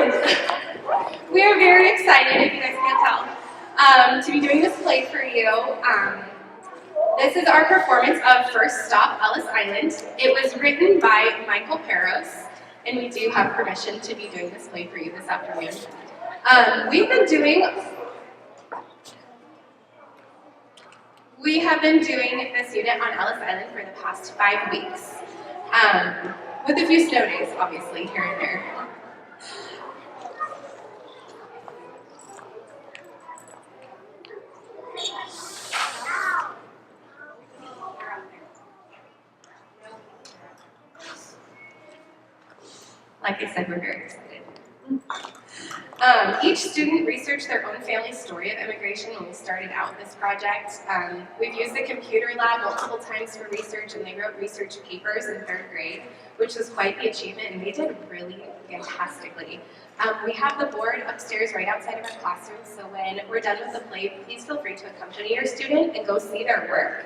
afternoon! We are very excited, if you guys can't tell, to be doing this play for you. This is our performance of First Stop, Ellis Island. It was written by Michael Peros, and we do have permission to be doing this play for you this afternoon. We have been doing this unit on Ellis Island for the past 5 weeks, with a few snow days, obviously, here and there. Like I said, we're very excited. Each student researched their own family story of immigration when we started out this project. We've used the computer lab multiple times for research, and they wrote research papers in 3rd grade, which was quite the achievement, and they did really fantastically. We have the board upstairs right outside of our classroom, so when we're done with the play, please feel free to accompany your student and go see their work.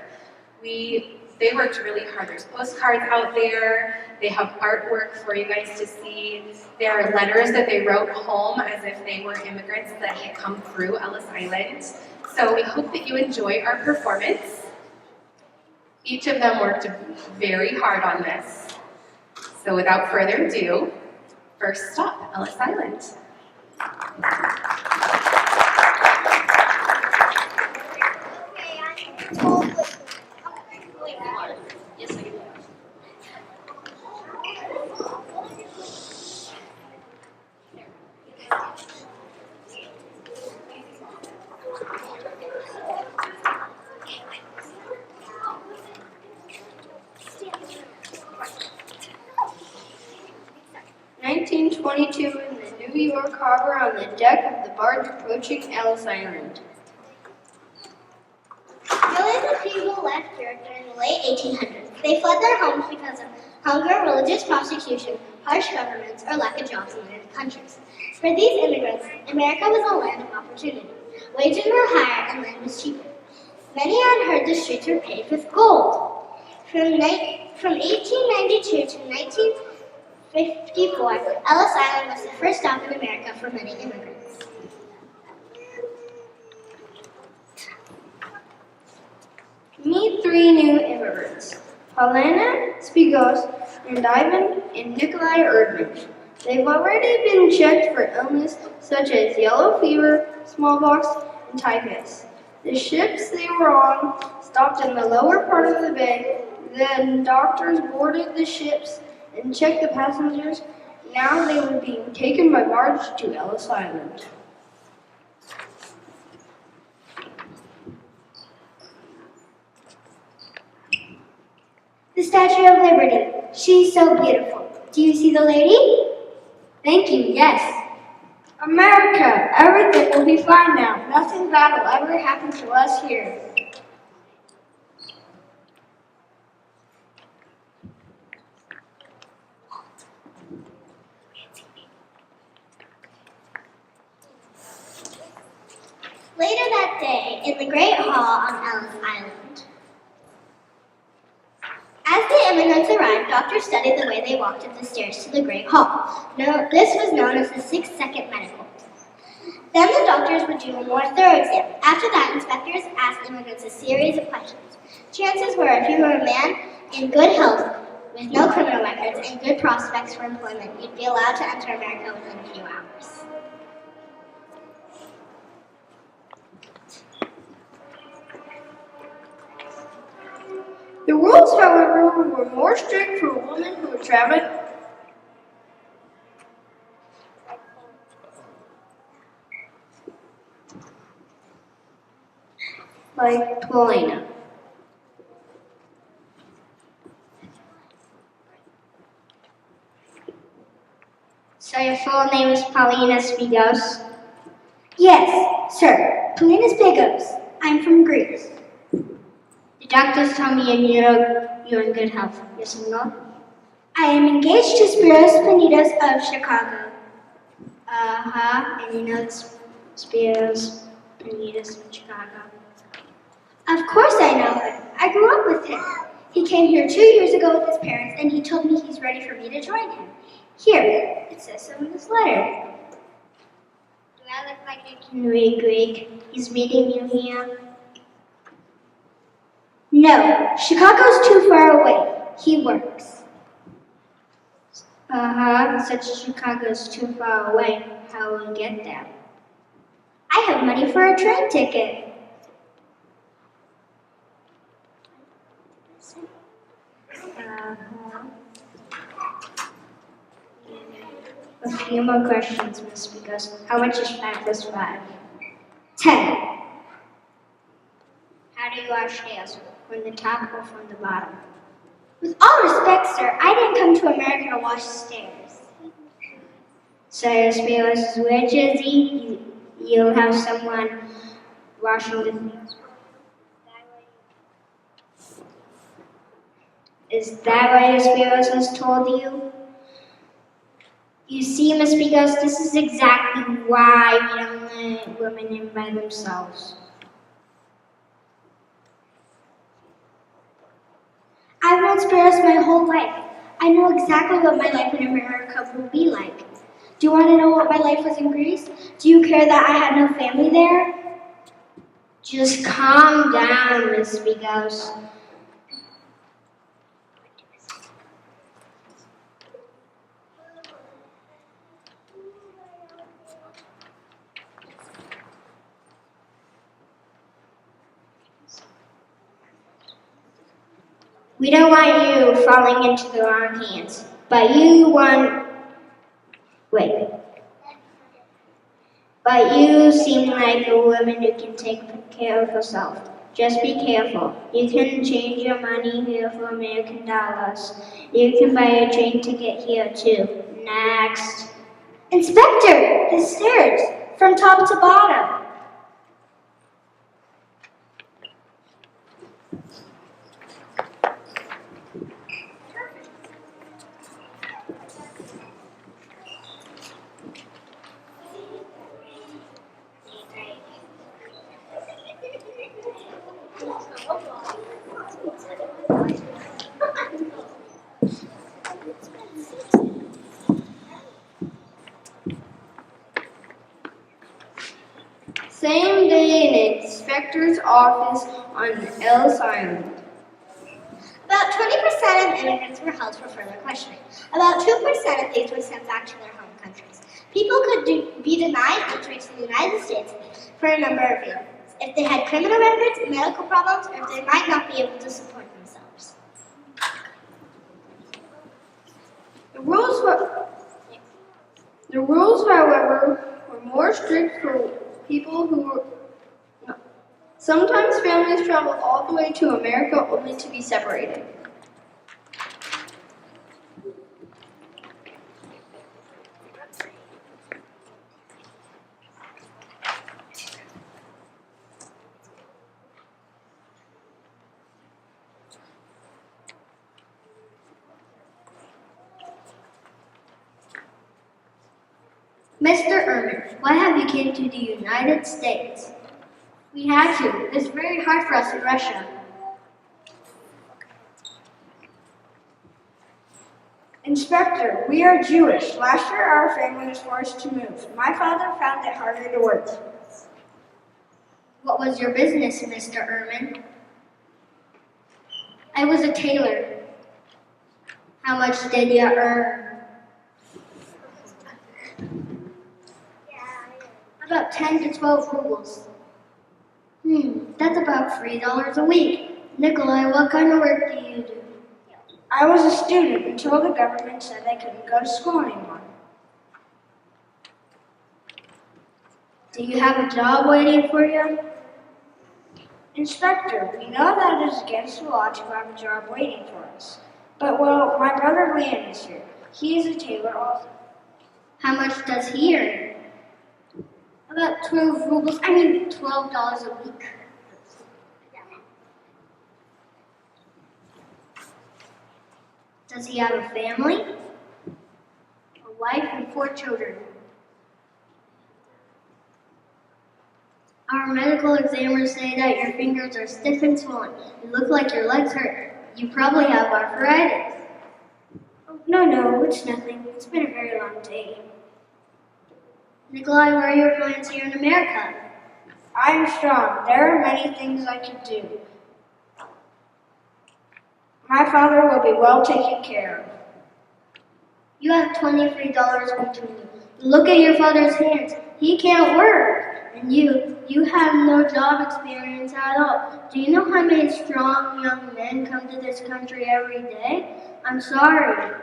They worked really hard. There's postcards out there. They have artwork for you guys to see. There are letters that they wrote home as if they were immigrants that had come through Ellis Island. So we hope that you enjoy our performance. Each of them worked very hard on this. So without further ado, First Stop, Ellis Island. Yes, I can. 1922 in the New York harbor on the deck of the barge approaching Ellis Island. Millions of people left Europe during the late 1800s. They fled their homes because of hunger, religious persecution, harsh governments, or lack of jobs in their countries. For these immigrants, America was a land of opportunity. Wages were higher and land was cheaper. Many had heard the streets were paved with gold. From 1892 to 1954, Ellis Island was the first stop in America for many immigrants. Meet 3 new immigrants, Paulina Spigos and Ivan and Nikolai Erdmann. They've already been checked for illness such as yellow fever, smallpox, and typhus. The ships they were on stopped in the lower part of the bay. Then doctors boarded the ships and checked the passengers. Now they were being taken by barge to Ellis Island. The Statue of Liberty. She's so beautiful. Do you see the lady? Thank you, yes. America, everything will be fine now. Nothing bad will ever happen to us here. Later that day, in the Great Hall on Ellis Island. As the immigrants arrived, doctors studied the way they walked up the stairs to the Great Hall. This was known as the 6-second medical. Then the doctors would do a more thorough exam. After that, inspectors asked immigrants a series of questions. Chances were, if you were a man in good health, with no criminal records, and good prospects for employment, you'd be allowed to enter America within a few hours. The rules, however, were more strict for women who were traveling. Like Paulina. So your full name is Paulina Spigos? Yes, sir. Paulina Spigos. I'm from Greece. The doctors tell me you're in good health. You're single? I am engaged to Spiros Panitas of Chicago. And you know Spiros Panitas from Chicago? Of course I know him. I grew up with him. He came here 2 years ago with his parents, and he told me he's ready for me to join him. Here, it says so in this letter. I look like I can read Greek. He's meeting you here. No, Chicago's too far away. He works. Since Chicago's too far away, how will we get there? I have money for a train ticket. A few more questions, Miss, because how much is 5 plus 5? 10. How do you wash stairs? From the top or from the bottom? With all respect, sir, I didn't come to America to wash stairs. So your Spears is where, Jersey? You'll have someone washing the things. Is that what your Spears has told you? You see, Miss Spears, this is exactly why we don't let women in by themselves. I've known Spears my whole life. I know exactly what my life in America will be like. Do you want to know what my life was in Greece? Do you care that I had no family there? Just calm down, Miss Spears. We don't want you falling into the wrong hands, but But you seem like a woman who can take care of herself. Just be careful. You can change your money here for American dollars. You can buy a train ticket here too. Next. Inspector, the stairs, from top to bottom. Same day in inspector's office on Ellis Island. About 20% of immigrants were held for further questioning. About 2% of these were sent back to their home countries. People could be denied entry to the United States for a number of reasons. If they had criminal records, medical problems, or if they might not be able to support themselves. The rules, however, were more strict for people who were. No. Sometimes families travel all the way to America only to be separated. Mr. Erman, why have you came to the United States? We had to. It's very hard for us in Russia. Inspector, we are Jewish. Last year our family was forced to move. My father found it harder to work. What was your business, Mr. Erman? I was a tailor. How much did you earn? About 10 to 12 rubles. That's about $3 a week. Nikolai, what kind of work do you do? I was a student until the government said I couldn't go to school anymore. Do you have a job waiting for you? Inspector, we know that it is against the law to have a job waiting for us. But, well, my brother Liam is here. He is a tailor also. How much does he earn? About 12 rubles, $12 a week. Does he have a family? A wife and 4 children. Our medical examiners say that your fingers are stiff and swollen. You look like your legs hurt. You probably have arthritis. No, it's nothing. It's been a very long day. Nikolai, what are your plans here in America? I am strong. There are many things I can do. My father will be well taken care of. You have $23 between you. Look at your father's hands. He can't work. And you have no job experience at all. Do you know how many strong young men come to this country every day? I'm sorry.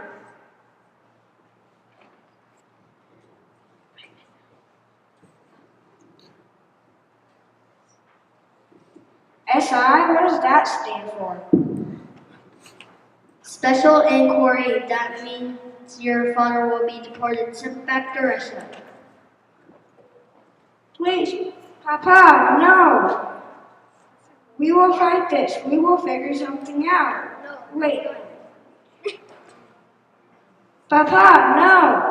SI, what does that stand for? Special inquiry. That means your father will be deported sent back to Russia. Please, Papa, no. We will fight this. We will figure something out. Wait. Papa, no.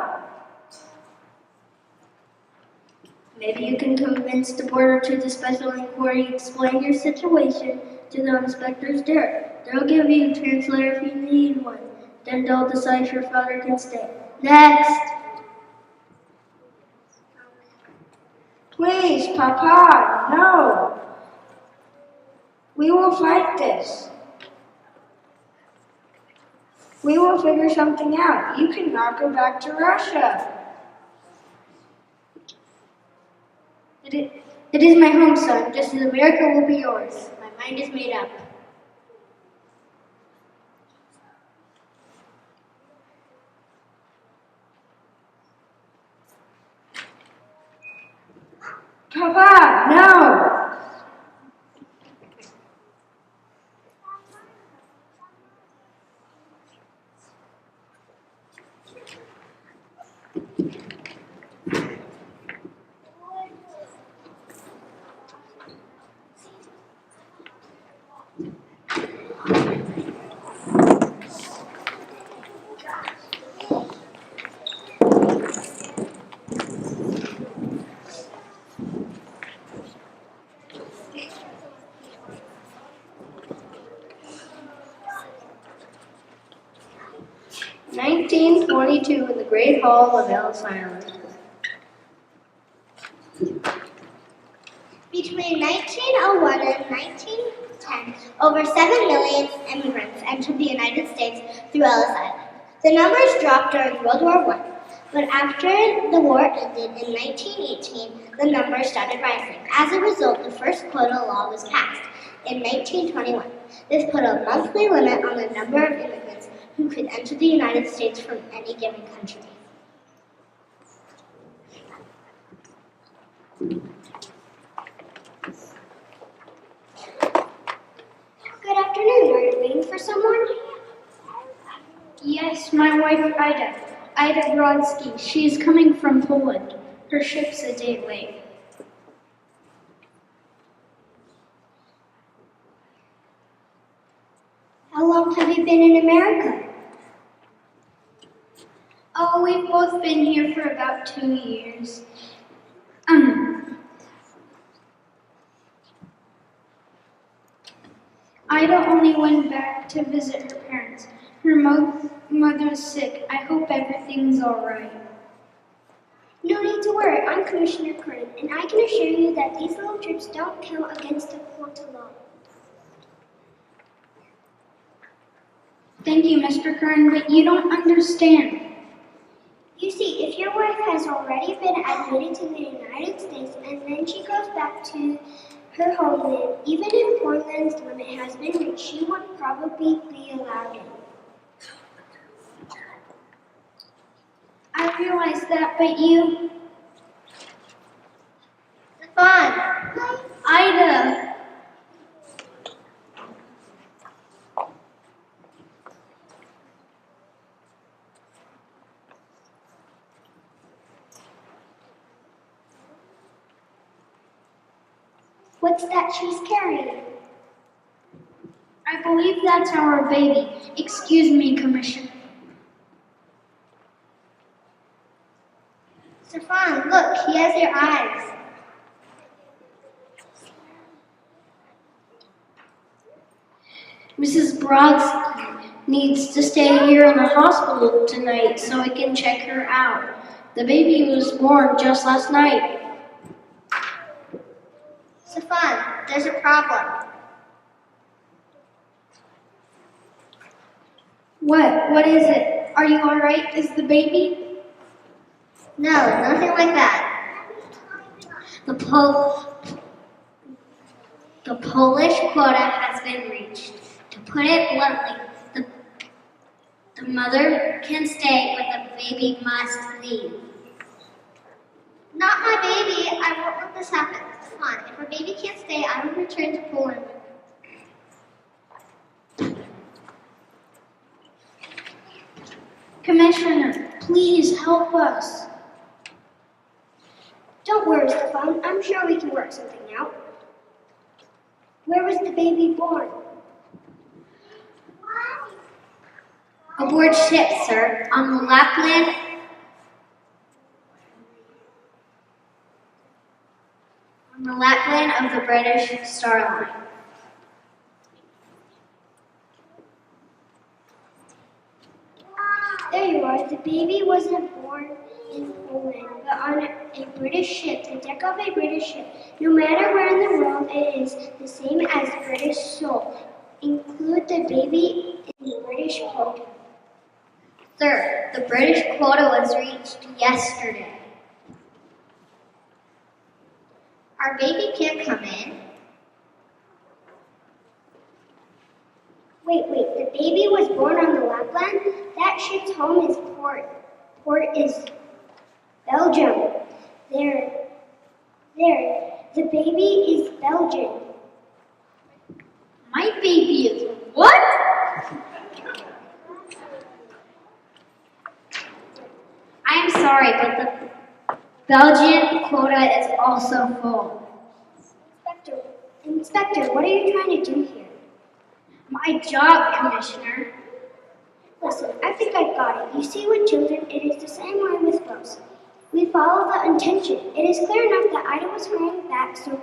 Maybe you can convince the border to the special inquiry, explain your situation to the inspectors there. They'll give you a translator if you need one. Then they'll decide if your father can stay. Next! Please, Papa, no. We will fight this. We will figure something out. You cannot go back to Russia. It is my home, son. Just as America will be yours. My mind is made up. Papa, no. – 1922 in the Great Hall of Ellis Island. Between 1901 and 1910, over 7 million immigrants entered the United States through Ellis Island. The numbers dropped during World War I, but after the war ended in 1918, the numbers started rising. As a result, the first quota law was passed in 1921. This put a monthly limit on the number of immigrants who could enter the United States from any given country. Good afternoon. Are you waiting for someone? Yes, my wife Ida Brodsky. She is coming from Poland. Her ship's a day late. How long have you been in America? Oh, we've both been here for about 2 years. Ida only went back to visit her parents. Her mother's sick. I hope everything's all right. No need to worry. I'm Commissioner Curran, and I can assure you that these little trips don't count against the quota law. Thank you, Mr. Curran, but you don't understand. You see, if your wife has already been admitted to the United States and then she goes back to her homeland, even if Portland's limit has been reached, she would probably be allowed in. I realize that, but you... Fun! Ida! What's that she's carrying? I believe that's our baby. Excuse me, Commissioner. Stefan, look, he has your eyes. Mrs. Brodsky needs to stay here in the hospital tonight so I can check her out. The baby was born just last night. Stefan, there's a problem. What is it? Are you alright? Is the baby? No, nothing like that. The Polish quota has been reached. To put it bluntly, the mother can stay, but the baby must leave. Not my baby. I won't let this happen. Come on. If our baby can't stay, I will return to Poland. Commissioner, please help us. Don't worry, Stefan. I'm sure we can work something out. Where was the baby born? Aboard ship, sir, on the Lapland. On the Lapland of the British Star Line. There you are. The baby wasn't born in Poland, but on a British ship, the deck of a British ship. No matter where in the world, it is the same as British soul. Include the baby in the British quota. Sir, the British quota was reached yesterday. Our baby can't come in. Wait, the baby was born on the Lapland? That ship's home is port. Port is Belgium. There. The baby is Belgian. My baby is what? I'm sorry, but the Belgian quota is also full. Inspector, what are you trying to do here? My job, Commissioner. Listen, I think I got it. You see, with children, it is the same way with boats. We follow the intention. It is clear enough that Ida was hurrying back so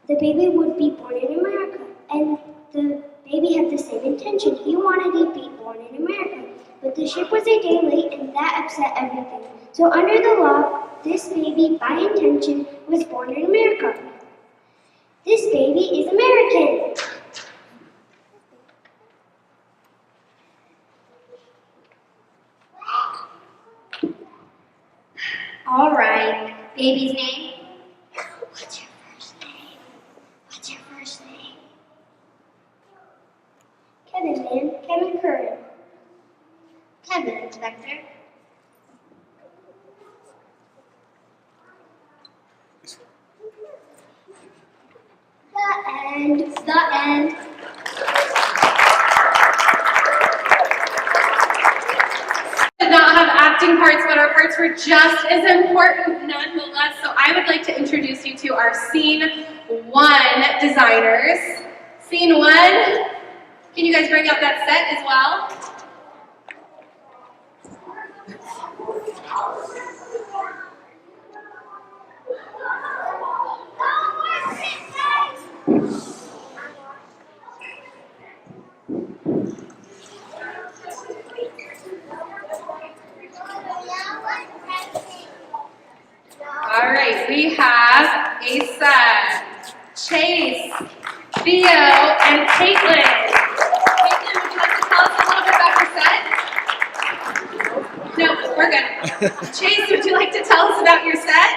the baby would be born in America. And the baby had the same intention. He wanted to be born in America. But the ship was a day late and that upset everything. So under the law, this baby, by intention, was born in America. This baby is American. All right. Baby's name? What's your first name? What's your first name? Kevin, man. Kevin Curran. Kevin, Inspector. The end. The end. Did not have acting parts, but our parts were just as important nonetheless. So I would like to introduce you to our Scene 1 designers. Scene 1, can you guys bring up that set as well? All right, we have Asa, Chase, Theo, and Caitlin. Caitlin, would you like to tell us a little bit about your set? No, we're good. Chase, would you like to tell us about your set?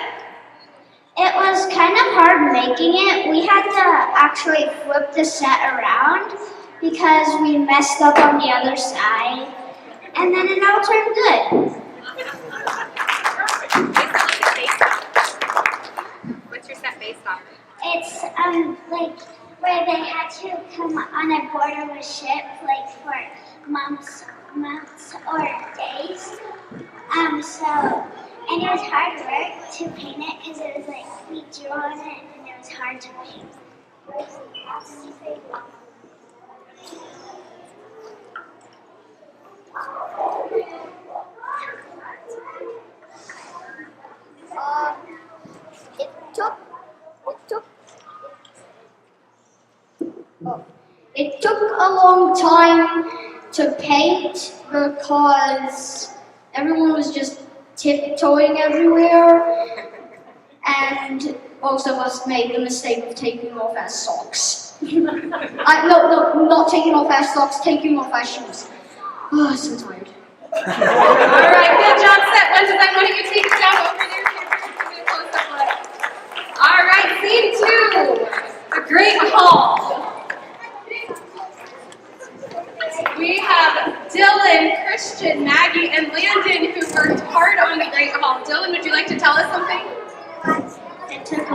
It was kind of hard making it. We had to actually flip the set around because we messed up on the other side. And then it all turned good. What's your set based off of? It's like where they had to come on a board of a ship like for months or days. And it was hard work to paint it because it was like we drew on it and it was hard to paint. It took a long time to paint because everyone was just tiptoeing everywhere. And most of us made the mistake of taking off our socks. No, not taking off our socks, taking off our shoes. Oh, I'm so tired. All right, good job, set one. Design, why don't you take it down over there? Give me a close-up look. All right, scene 2, the Great Hall. We have Dylan, Christian, Maggie, and Landon who worked hard on the Great Hall. Dylan, would you like to tell us something? It took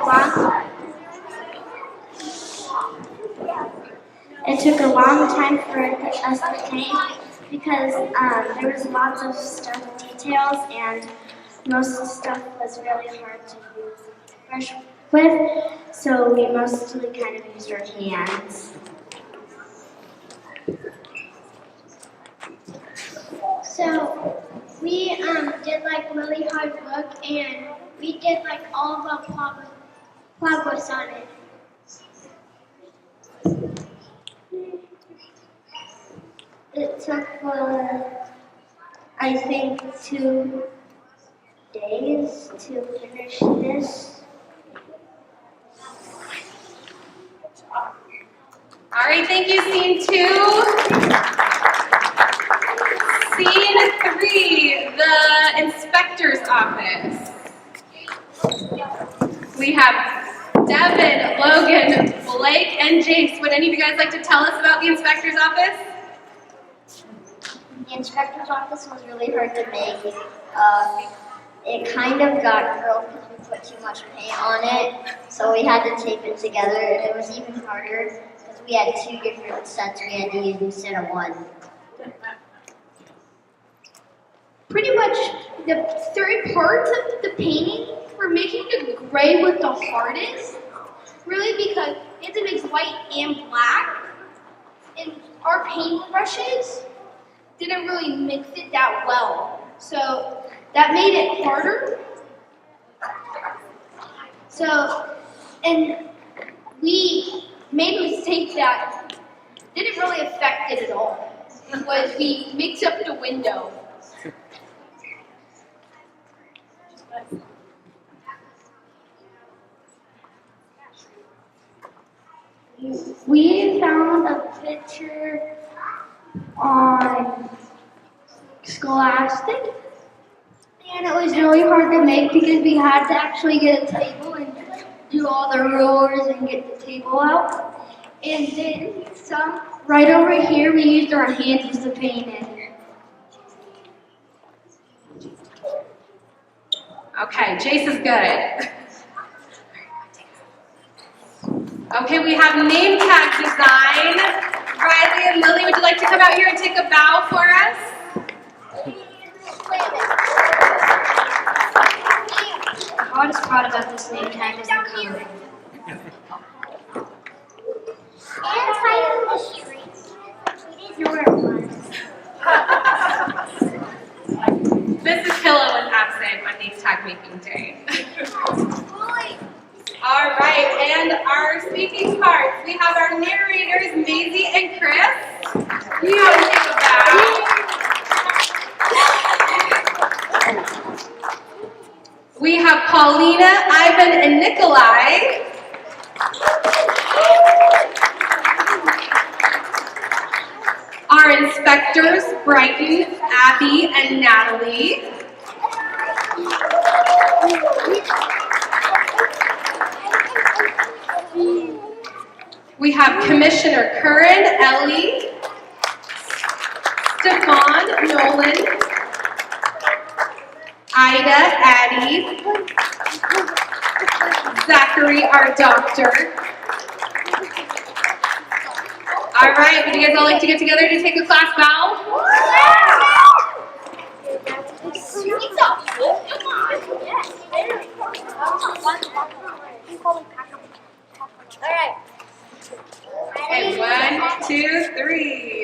a long time for us to paint because there was lots of stuff, details, and most stuff was really hard to use brush with, so we mostly kind of used our hands. So we did like really hard work, and we did like all of our progress on it. It took, I think, 2 days to finish this. All right, thank you, scene 2. Scene 3, the inspector's office. We have Devin, Logan, Blake, and Jace. Would any of you guys like to tell us about the inspector's office? The inspector's office was really hard to make. It kind of got curled because we put too much paint on it, so we had to tape it together. It was even harder because we had 2 different sets we had to use instead of 1. Pretty much the third part of the painting, we're making the gray with the hardest, really because we have to mix white and black, and our paint brushes didn't really mix it that well, so that made it harder. So, and we made a mistake that didn't really affect it at all, was we mixed up the window. We found a picture on Scholastic, and it was really hard to make because we had to actually get a table and do all the rollers and get the table out. And then some right over here, we used our hands as the paint in. Okay, Jace is good. Okay, we have name tag design. Riley and Lily, would you like to come out here and take a bow for us? The hardest part about this name tag is the coloring. And finding the street. We didn't know where it was. Mrs. Pillow was absent on name tag making day. All right, and our speaking parts. We have our narrators, Maisie and Chris. We have to take a bow. We have Paulina, Ivan, and Nikolai. Our inspectors, Brighton, Abby, and Natalie. We have Commissioner Curran, Ellie, Stefan, Nolan, Ida, Addie, Zachary, our doctor. All right, would you guys all like to get together to take a class bow? All right. Okay, 1, 2, 3.